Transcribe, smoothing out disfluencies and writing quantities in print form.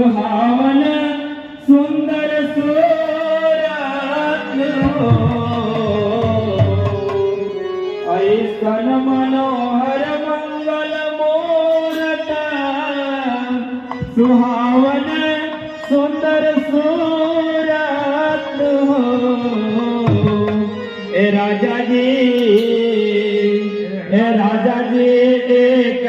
सुहावन सुंदर सूरत हो ऐसन मनोहर मंगल मूरत सुहावन सुंदर सूरत हो ए राजा जी एक